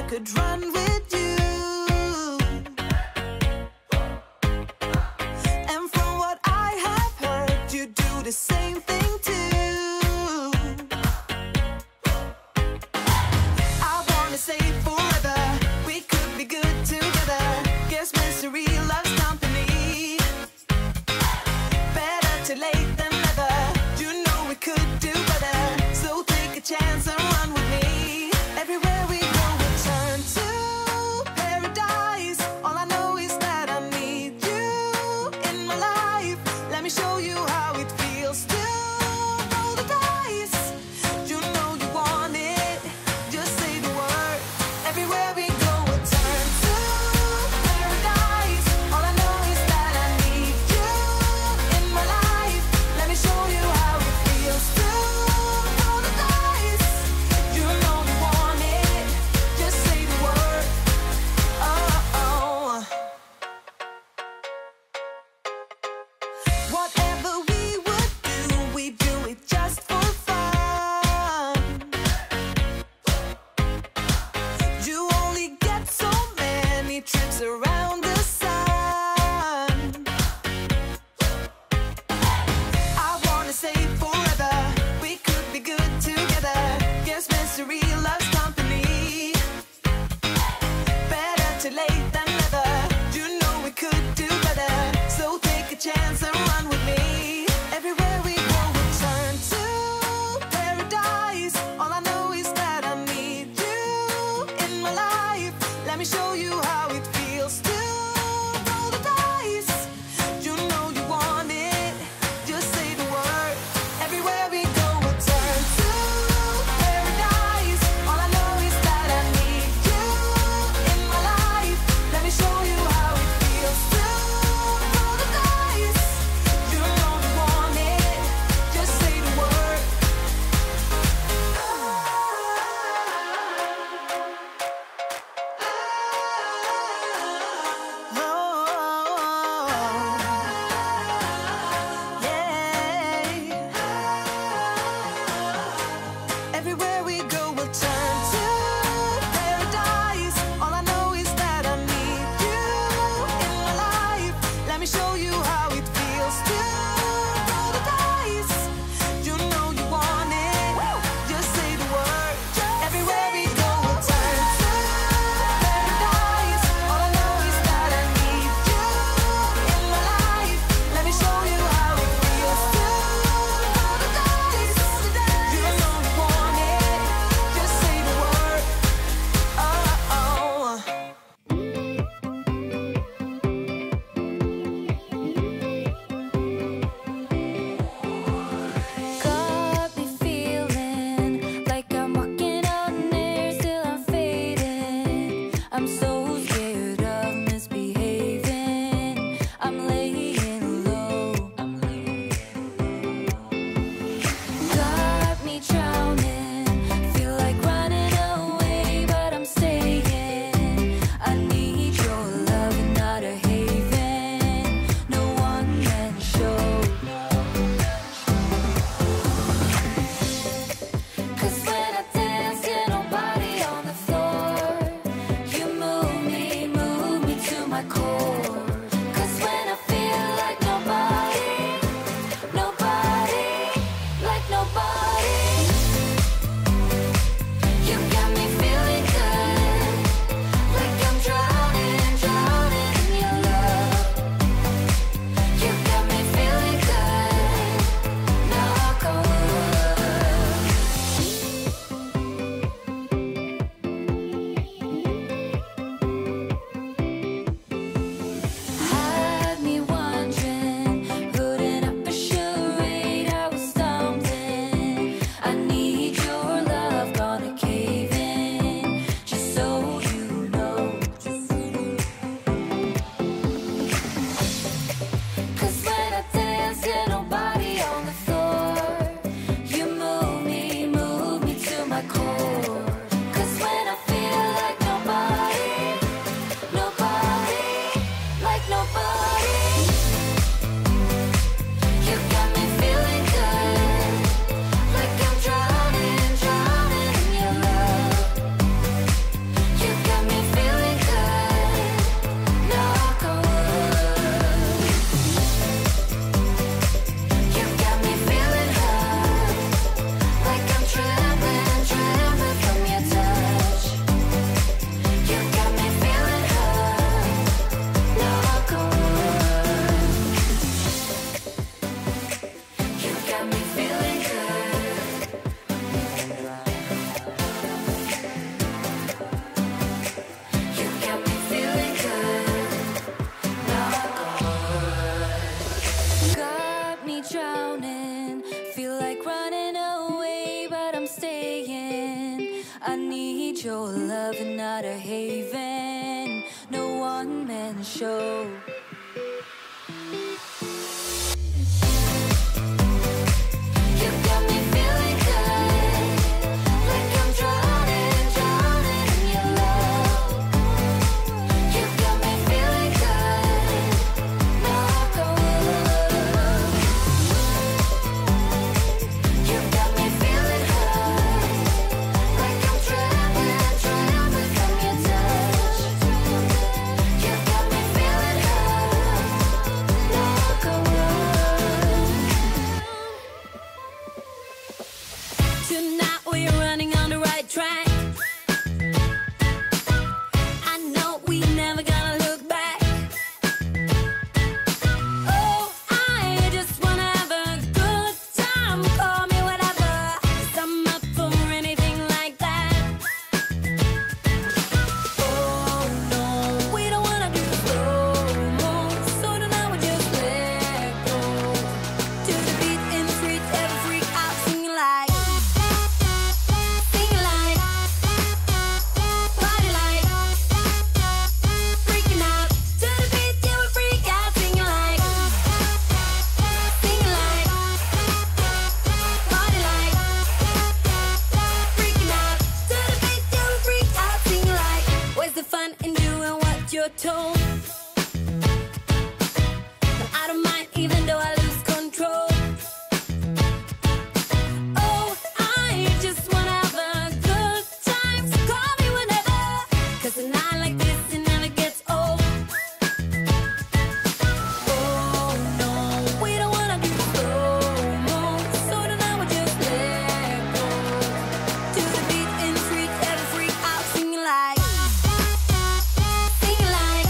could run with you. And from what I have heard, you do the same thing too. I wanna say forever, we could be good together. Guess mystery loves company. Better too late than never. You know we could do better. So take a chance and run with me. Everywhere we go, we turn to paradise. All I know is that I need you in my life. Let me show you how it feels to roll the dice. You know you want it, just say the word. Everywhere we go, we turn to paradise. All I know is that I need you in my life. Let me show you how it feels to roll the dice. saying. Feel like running away, but I'm staying. I need your love and not a haven. No one-man show. You got me feeling good, like I'm drowning, drowning in your love. You got me feeling good, knock on wood. You got me feeling good, like I'm drowning, drowning from your touch. You got me feeling good, knock on wood. Tonight we're running on the right track. I know we never gonna look back. Oh, I just wanna have a good time. Call me whatever, 'cause I'm up for anything like that. Oh no, we don't wanna do slow-mo, so tonight we just let go. To the beat in the street, every freak out singing like, party like, freaking out. To the beat, yeah, we freak out singing like, party like, freaking out. To the beat, yeah, we freak out singing like. Where's the fun in doing what you're told? But I don't mind even though I lose control. Oh, I just wanna have a good time. So call me whenever, 'cause a night like this, it never gets old. Oh no, we don't wanna do slow-mo, so tonight we just let go. To the beat in the street, every freak out singing like, party like,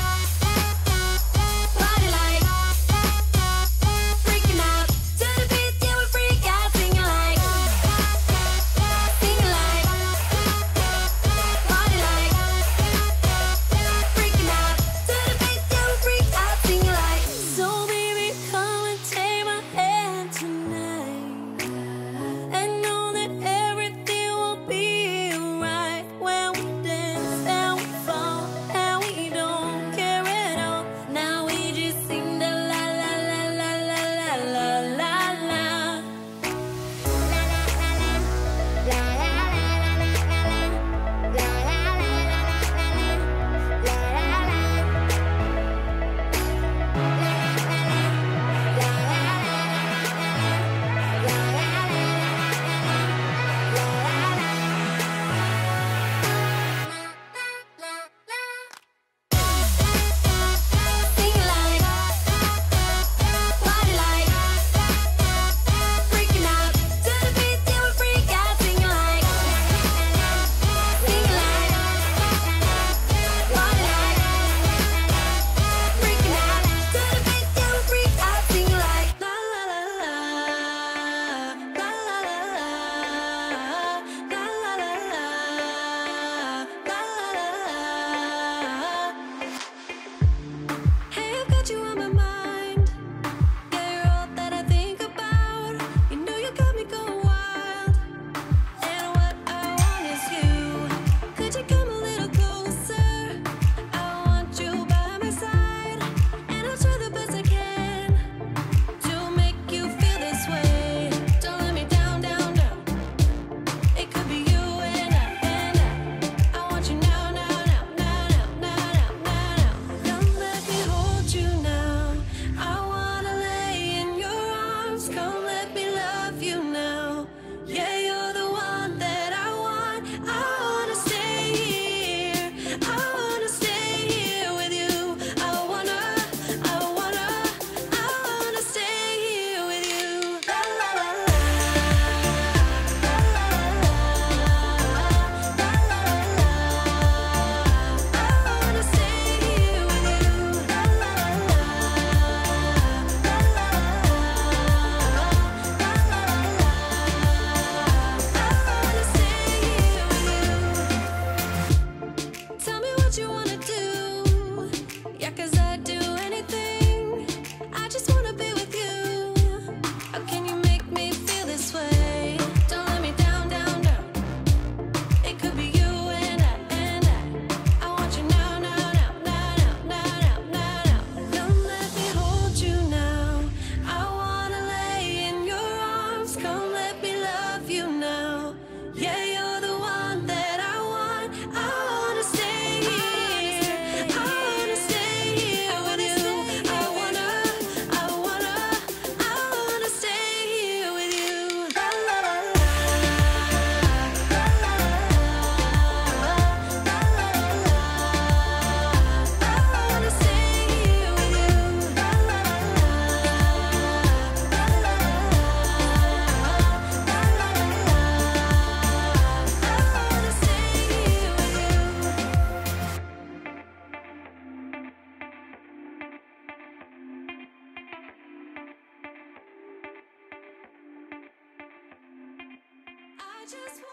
just